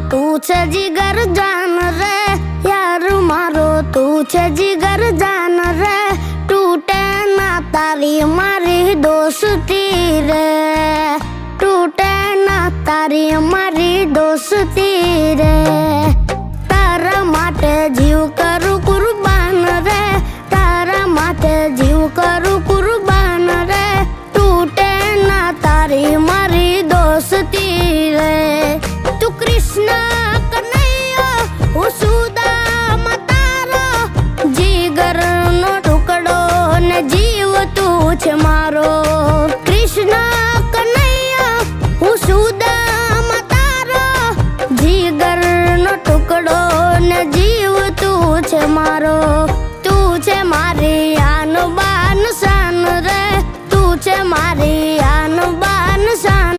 તું છે જીગર જાન રે, યાર મારો તું છે જીગર જાન રે, તૂટે ના તારી મારી દોસ્તી રે, તૂટે ના તારી મારી દોસ્તી રે, તારા માટે જીવ કરું કુરબાન રે, તારા માટે જીવ કરું કુરબાન રે, તૂટે ના તારી મારી દોસ્તી રે, તું કૃષ્ણ